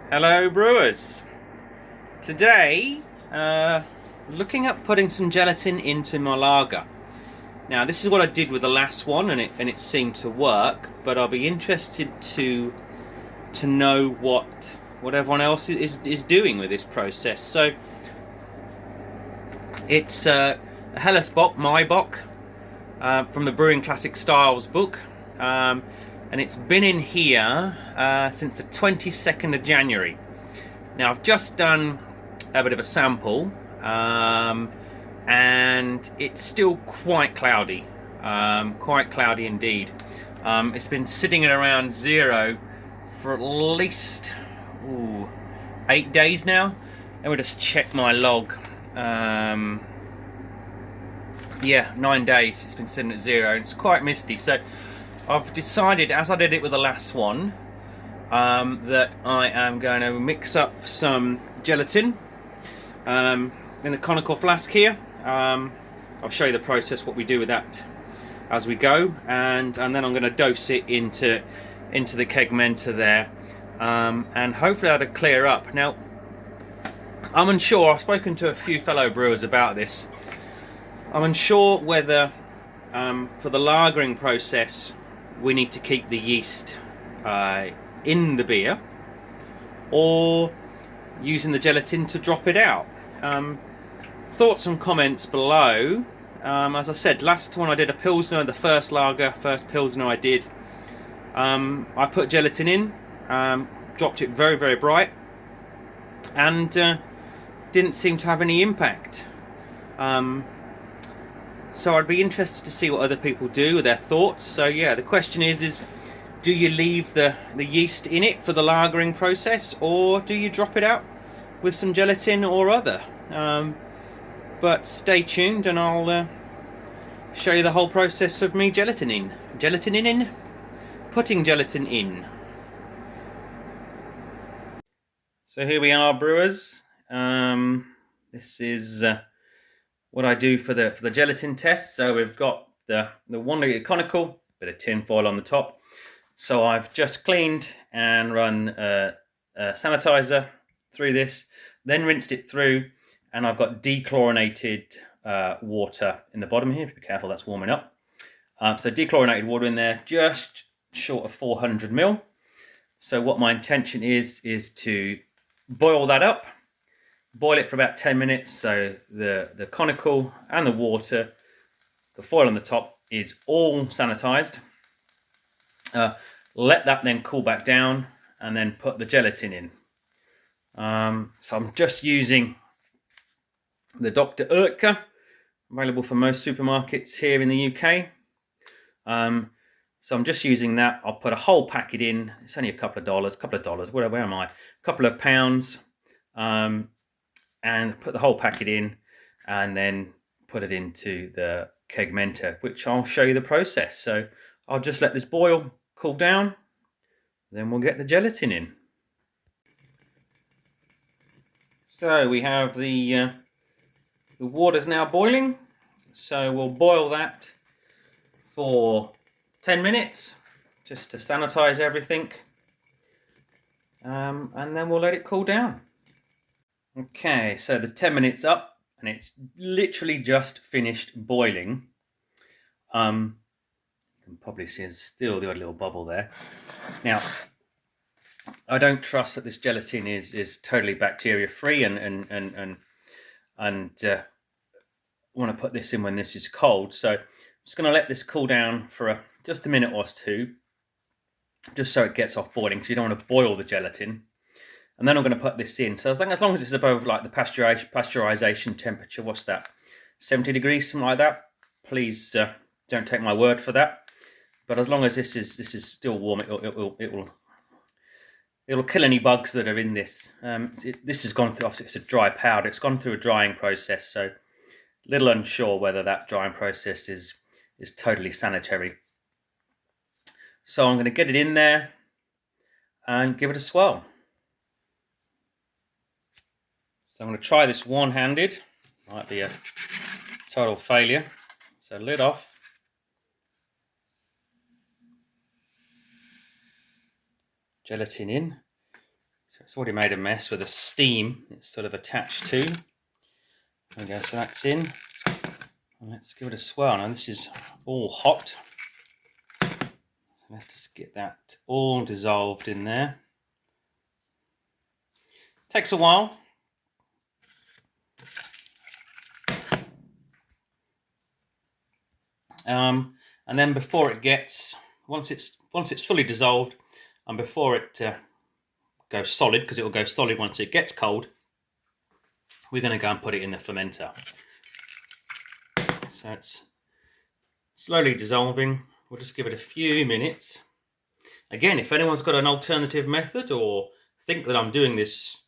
Hello brewers. Today, looking at putting some gelatin into my lager. Now this is what I did with the last one and it seemed to work, but I'll be interested to know what everyone else is doing with this process. So it's a Helles Bock, my Bock, from the Brewing Classic Styles book. And it's been in here since the 22nd of January. Now I've just done a bit of a sample, and it's still quite cloudy indeed. It's been sitting at around 0 for at least 8 days now. And we'll just check my log. Yeah, 9 days it's been sitting at 0, and it's quite misty. So I've decided, as I did it with the last one, that I am going to mix up some gelatin in the conical flask here. I'll show you the process, what we do with that as we go, and then I'm going to dose it into the kegmenter there, and hopefully that'll clear up. Now, I'm unsure. I've spoken to a few fellow brewers about this. I'm unsure whether for the lagering process we need to keep the yeast in the beer, or using the gelatin to drop it out. Thoughts and comments below. As I said, last one I did a Pilsner, the first Pilsner I did, I put gelatin in, dropped it very, very bright, and didn't seem to have any impact. So I'd be interested to see what other people do with their thoughts. So yeah, the question is do you leave the yeast in it for the lagering process, or do you drop it out with some gelatin or other? But stay tuned and I'll show you the whole process of me putting gelatin in. So here we are, brewers. This is what I do for the gelatin test. So we've got the 1 litre conical, bit of tin foil on the top. So I've just cleaned and run a sanitizer through this, then rinsed it through, and I've got dechlorinated water in the bottom here. Be careful, that's warming up. So dechlorinated water in there, just short of 400 ml. So what my intention is to boil that up. Boil it for about 10 minutes, so the conical and the water, the foil on the top, is all sanitized. Let that then cool back down, and then put the gelatin in. So I'm just using the Dr. Oetker, available for most supermarkets here in the UK. So I'm just using that. I'll put a whole packet in. It's only a couple of dollars, where am I? A couple of pounds. And put the whole packet in, and then put it into the kegmenter, which I'll show you the process. So I'll just let this boil, cool down, then we'll get the gelatin in. So we have the water's now boiling, so we'll boil that for 10 minutes just to sanitize everything, and then we'll let it cool down. Okay, so the 10 minutes up, and it's literally just finished boiling. You can probably see there's still the odd little bubble there. Now, I don't trust that this gelatin is totally bacteria free, and want to put this in when this is cold. So I'm just going to let this cool down for just a minute or two, just so it gets off boiling, because you don't want to boil the gelatin. And then I'm going to put this in. So as long as it's above like the pasteurization temperature, what's that, 70 degrees, something like that. Please don't take my word for that. But as long as this is still warm, it'll kill any bugs that are in this. This has gone through, obviously it's a dry powder. It's gone through a drying process, so a little unsure whether that drying process is totally sanitary. So I'm going to get it in there and give it a swirl. So I'm going to try this one-handed. Might be a total failure. So lid off. Gelatin in. So it's already made a mess with the steam it's sort of attached to. There we go, so that's in. And let's give it a swirl. Now this is all hot. So let's just get that all dissolved in there. Takes a while. And then before it gets, once it's fully dissolved, and before it goes solid, because it will go solid once it gets cold, we're going to go and put it in the fermenter. So it's slowly dissolving. We'll just give it a few minutes. Again, if anyone's got an alternative method or think that I'm doing this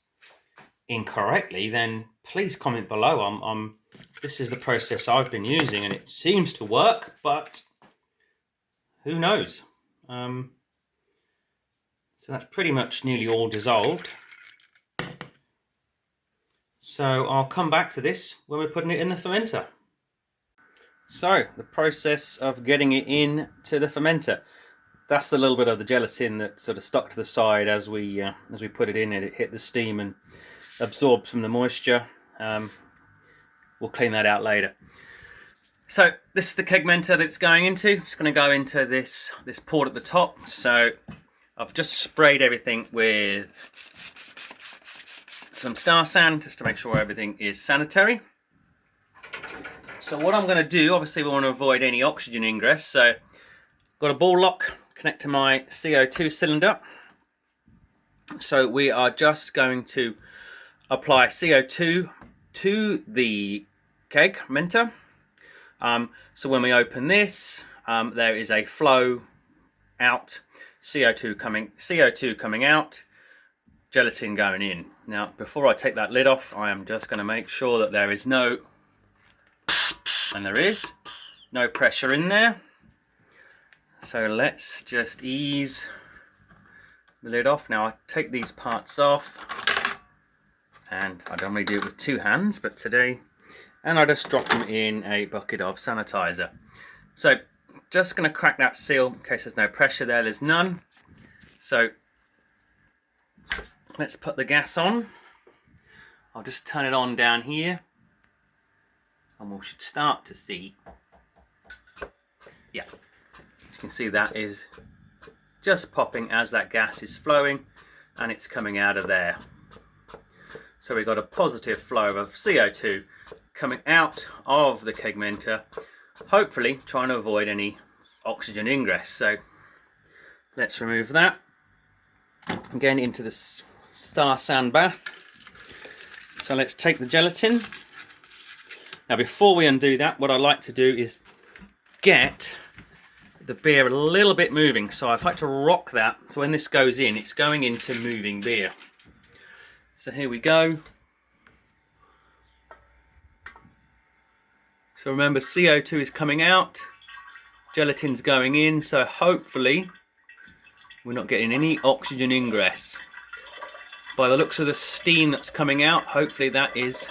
incorrectly, then please comment below. This is the process I've been using and it seems to work, but who knows? So that's pretty much nearly all dissolved. So I'll come back to this when we're putting it in the fermenter. So the process of getting it in to the fermenter. That's the little bit of the gelatin that sort of stuck to the side as we put it in and it hit the steam and absorbed some of the moisture. We'll clean that out later. So this is the kegmenter that it's going into. It's going to go into this port at the top. So I've just sprayed everything with some Star Sand just to make sure everything is sanitary. So what I'm going to do, obviously we want to avoid any oxygen ingress. So got a ball lock, connect to my CO2 cylinder. So we are just going to apply CO2 to the kegmenter. So when we open this, there is a flow out, CO2 coming out, gelatin going in. Now, before I take that lid off, I am just going to make sure that there is no, and there is, no pressure in there. So let's just ease the lid off. Now I take these parts off, and I normally do it with two hands, but today, and I just drop them in a bucket of sanitizer. So just going to crack that seal in case there's no pressure there. There's none. So let's put the gas on. I'll just turn it on down here, and we should start to see. Yeah, as you can see, that is just popping as that gas is flowing, and it's coming out of there. So we've got a positive flow of CO2 coming out of the kegmenter, hopefully trying to avoid any oxygen ingress. So let's remove that. Again, into the Star Sand bath. So let's take the gelatin. Now before we undo that, what I like to do is get the beer a little bit moving. So I'd like to rock that, so when this goes in, it's going into moving beer. So here we go. So remember, CO2 is coming out, gelatin's going in, so hopefully we're not getting any oxygen ingress. By the looks of the steam that's coming out, hopefully that is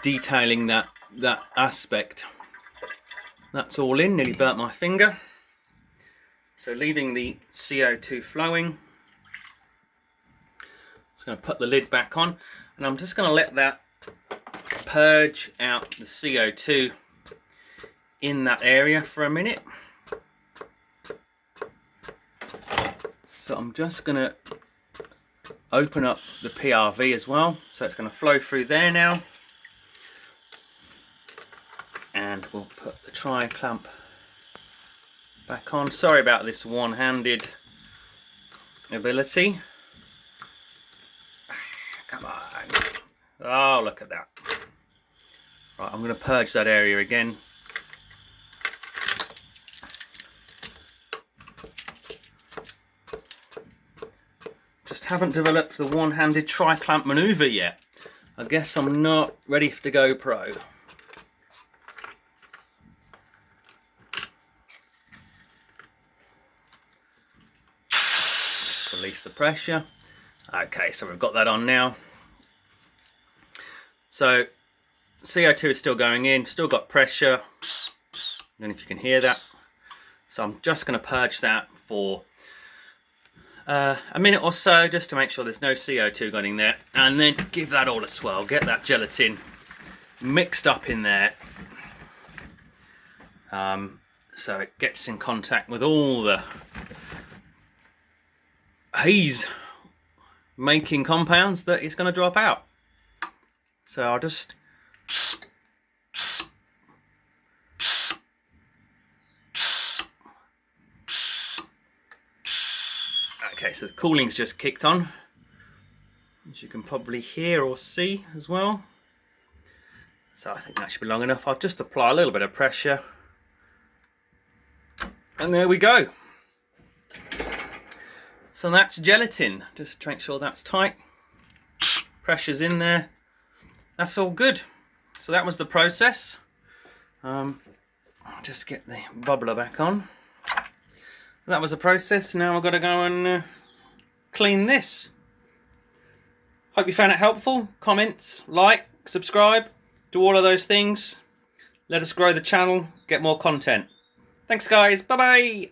detailing that aspect. That's all in, nearly burnt my finger. So leaving the CO2 flowing. Just going to put the lid back on, and I'm just going to let that purge out the CO2 in that area for a minute. So I'm just going to open up the PRV as well, so it's going to flow through there now, and we'll put the tri-clamp back on. Sorry about this one-handed ability. Come on. Oh, look at that. Right, I'm going to purge that area again. Just haven't developed the one-handed tri-clamp maneuver yet. I guess I'm not ready to go pro. Just release the pressure. Okay, so we've got that on now. So CO2 is still going in, still got pressure. I don't know if you can hear that. So I'm just going to purge that for a minute or so, just to make sure there's no CO2 going in there, and then give that all a swirl. Get that gelatin mixed up in there, so it gets in contact with all the haze making compounds that it's going to drop out. So I'll just okay, so the cooling's just kicked on, as you can probably hear or see as well. So I think that should be long enough. I'll just apply a little bit of pressure, and there we go. So that's gelatin. Just to make sure that's tight. Pressure's in there. That's all good. So that was the process. I'll just get the bubbler back on. That was the process. Now I've got to go and clean this. Hope you found it helpful. Comments, like, subscribe, do all of those things. Let us grow the channel, get more content. Thanks guys, bye bye.